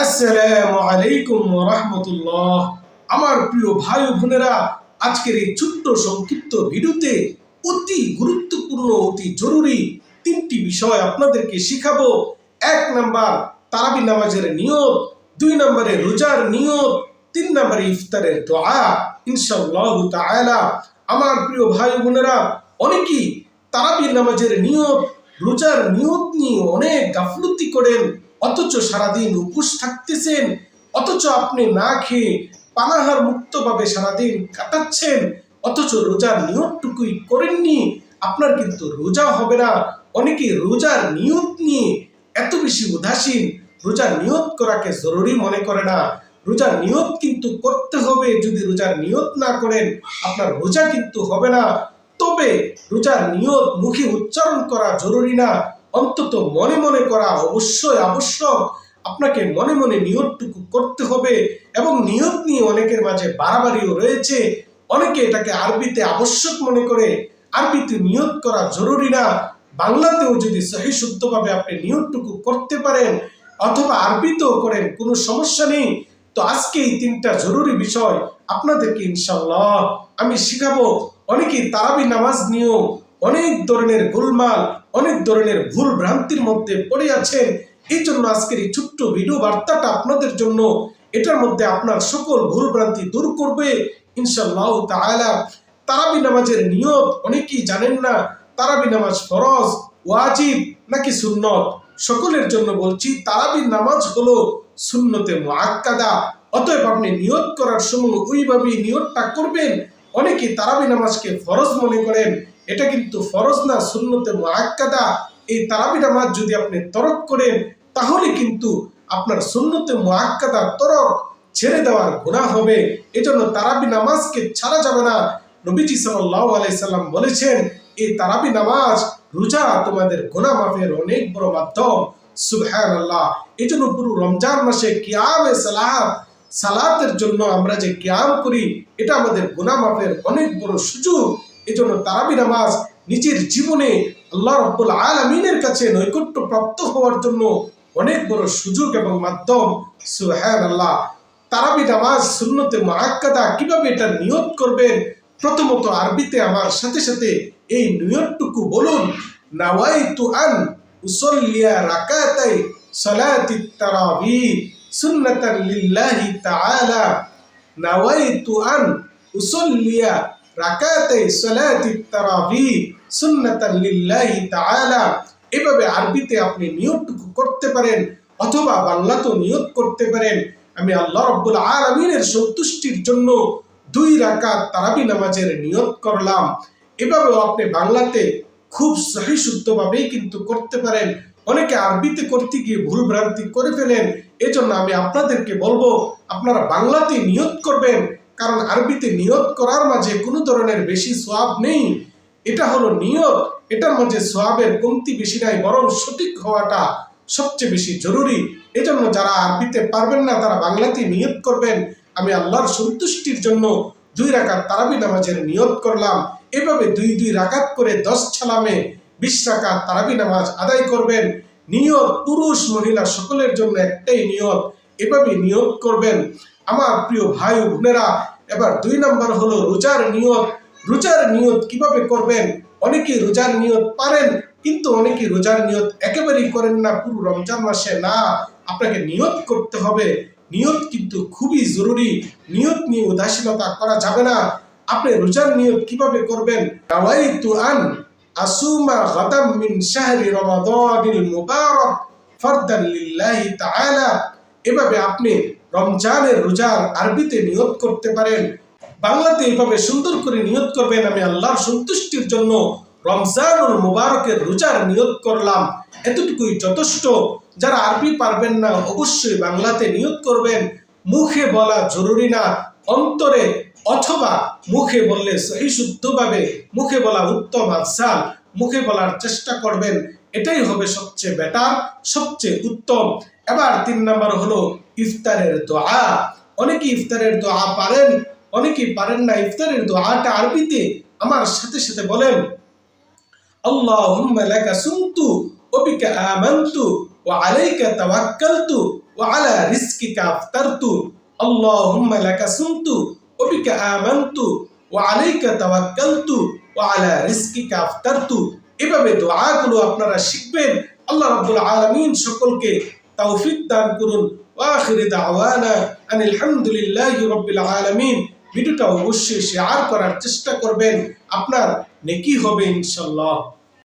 আসসালামু আলাইকুম ওয়া রাহমাতুল্লাহ। আমার প্রিয় ভাই ও বোনেরা, আজকের এই ছোট্ট সংক্ষিপ্ত ভিডিওতে অতি গুরুত্বপূর্ণ অতি জরুরি তিনটি বিষয় আপনাদেরকে শিখাবো। 1 নাম্বার তারাবি নামাজের নিয়ত, 2 নম্বরে রোজার নিয়ত, 3 নম্বরে ইফতারের দোয়া ইনশাআল্লাহ তাআলা। আমার প্রিয় ভাই ও বোনেরা, অনেকেই তারাবি নামাজের নিয়ত, রোজার নিয়ত নিয়ে অনেক গাফলতি করেন, অথচ সারাদিন উপোস থাকতেছেন, অথচ আপনি না খেয়ে পানাহার মুক্তভাবে সারাদিন কাটাচ্ছেন, অথচ রোজার নিয়তটুকুই করেননি। আপনার কিন্তু রোজা হবে না। অনেকে রোজার নিয়ত নিয়ে এত বেশি উদাসীন, রোজার নিয়ত করাকে জরুরি মনে করে না। রোজার নিয়ত কিন্তু করতে হবে। যদি রোজার নিয়ত না করেন আপনার রোজা কিন্তু হবে না। তবে রোজার নিয়ত মুখে উচ্চারণ করা জরুরি না, অন্তত মনে মনে করা অবশ্যই আবশ্যক। আপনাকে মনে মনে নিয়তটুকু করতে হবে। এবং নিয়ত নিয়ে অনেকের মাঝে বাড়াবাড়িও রয়েছে। অনেকে এটাকে আরবিতে আবশ্যক মনে করে, আরবিতে নিয়ত করা জরুরি না। বাংলাতেও যদি সহি শুদ্ধভাবে আপনি নিয়তটুকু করতে পারেন অথবা আরবিতেও করেন, কোনো সমস্যা নেই। তো আজকে এই 3টা জরুরি বিষয় আপনাদেরকে ইনশাআল্লাহ আমি শিখাবো। অনেকেই তারাবি নামাজ নিয়েও অনেক ধরনের গোলমাল, অনেক ধরনের ভুল ভ্রান্তির মধ্যে পড়ে আছেন। এই জন্য আজকের এই ছোট্ট ভিডিও বার্তাটা আপনাদের জন্য। এটার মধ্যে আপনার সকল ভুল ভ্রান্তি দূর করবে ইনশাআল্লাহ তাআলা। তারাবি নামাজের নিয়ত অনেকেই জানেন না। তারাবি নামাজ ফরজ, ওয়াজিব নাকি সুন্নত? সকলের জন্য বলছি, তারাবি নামাজ হলো সুন্নতে মুআক্কাদা। অতএব আপনি নিয়ত করার সময় ওইভাবেই নিয়তটা করবেন। অনেকে তারাবি নামাজকে ফরজ মনে করেন, এটা কিন্তু ফরজ না, সুন্নতে মুআক্কাদা। এই তারাবি নামাজ যদি আপনি তরক করেন তাহলে কিন্তু আপনার সুন্নতে মুআক্কাদা তরক ছেড়ে দেওয়ার গুনাহ হবে। এজন্য তারাবি নামাজকে ছাড়া যাবে না। নবীজি সাল্লাল্লাহু আলাইহি সাল্লাম বলেছেন, এই তারাবি নামাজ রোজা তোমাদের গুনাহ মাফের অনেক বড় মাধ্যম। সুবহানাল্লাহ। এজন্য পুরো রমজান মাসে কিয়ামে সালাতের জন্য আমরা যে কিয়াম করি, এটা আমাদের গুনাহ মাফের অনেক বড় সুযোগ। এজন্য তারাবি নামাজ নিজের জীবনে আল্লাহ রাব্বুল আলামিনের কাছে নৈকট্য প্রাপ্ত হওয়ার জন্য অনেক বড় সুযোগ এবং মাধ্যম। সুবহানাল্লাহ। তারাবি নামাজ সুন্নতে মুআক্কাদা, কিভাবে এটা নিয়ত করবেন? প্রথমত আরবিতে আমার সাথে সাথে এই নিয়তটুকু বলুন, নাওয়াইতু আন উসাল্লিয়া রাকাতাই সালাতিত তারাবিহ সুন্নাতান লিল্লাহি তাআলা। নাওয়াইতু আন উসাল্লিয়া রাকাতাই সালাতিত তারাবিহ সুন্নাতান লিল্লাহি তাআলা। এভাবে আরবিতে আপনি নিয়তটুকু করতে পারেন, অথবা বাংলাতেও নিয়ত করতে পারেন, আমি আল্লাহ রাব্বুল আলামিনের সন্তুষ্টির জন্য 2 রাকাত তারাবি নামাজের নিয়ত করলাম। এভাবেও আপনি বাংলাতে খুব সহি শুদ্ধভাবেই কিন্তু করতে পারেন। অনেকে আরবিতে করতে গিয়ে ভুল ভ্রান্তি করে ফেলেন। এজন্য আমি আপনাদেরকে বলবো, আপনারা বাংলাতে নিয়ত করবেন, কারণ আরবিতে নিয়ত করার মাঝে কোনো ধরনের বেশি সওয়াব নেই। এটা হলো নিয়ত, এটার মাঝে সওয়াবের কমতি বেশি নাই, বরং সঠিক হওয়াটা সবচেয়ে বেশি জরুরি। এজন্য যারা আরবিতে পারবেন না তারা বাংলাতে নিয়ত করবেন, আমি আল্লাহর সন্তুষ্টির জন্য 2 রাকাত তারাবি নামাজের নিয়ত করলাম। এভাবে 2 রাকাত করে 10 সালামে 20 রাকাত তারাবি নামাজ আদায় করবেন। নিয়ত পুরুষ মহিলা সকলের জন্য একটাই নিয়ত। এভাবে নিয়ত করবেন। আমার প্রিয় ভাই ও বোনেরা, এবার 2 নম্বর হলো রোজার নিয়ত। রোজার নিয়ত কিভাবে করবেন? অনেকেই রোজার নিয়ত পারেন, কিন্তু অনেকেই রোজার নিয়ত একেবারেই করেন না পুরো রমজান মাসে। না, আপনাকে নিয়ত করতে হবে। নিয়ত কিন্তু খুবই জরুরি। নিয়ত নিয়ে উদাসীনতা করা যাবে না। আপনি রোজার নিয়ত কিভাবে করবেন? নাওয়াইতু আন আসুমা গাদাম মিন শাহরি রমাদানিল মুবারাক ফারদান লিল্লাহি তাআলা। এভাবে আপনি রমজানের রোজার আরবিতে নিয়ত করতে পারেন। বাংলাতে এইভাবে সুন্দর করে নিয়ত করবেন, আমি আল্লাহর সন্তুষ্টির জন্য রমজানুল মুবারকের রোজার নিয়ত করলাম। এতটুকুই যথেষ্ট। যারা আরবি পারবেন না অবশ্যই বাংলাতে নিয়ত করবেন। মুখে বলা জরুরি না, অন্তরে অথবা মুখে বললে সহি শুদ্ধভাবে, মুখে বলা উত্তম আফজাল, মুখে বলার চেষ্টা করবেন। এটাই হবে সবচেয়ে বেটার, সবচেয়ে উত্তম। এবার 3 নম্বর হলো ইফতারের দোয়া। অনেকে ইফতারের দোয়া পারেন, অনেকেই পারেন না। ইফতারের দোয়াটা আরবিতে আমার সাথে সাথে বলেন, আল্লাহুম্মা লাকা সুমতু ওয়া বিকা আমানতু ওয়া আলাইকা তাওয়াক্কালতু ওয়া আলা রিজকিকা আফতারতু আল্লাহুম্মা লাকা সুমতু ওয়া বিকা আমানতু ওয়া আলাইকা তাওয়াক্কালতু ওয়া আলা রিজকিকা আফতারতু। এভাবে দোয়াগুলো আপনারা শিখবেন। আল্লাহ রাব্বুল আলামিন সকলকে তৌফিক দান করুন। ওয়া আখিরু দাওয়ানা আনিল হামদুলিল্লাহি রাব্বিল আলামিন। ভিডিওটা অবশ্যই শেয়ার করার চেষ্টা করবেন, আপনার নেকি হবে ইনশাআল্লাহ।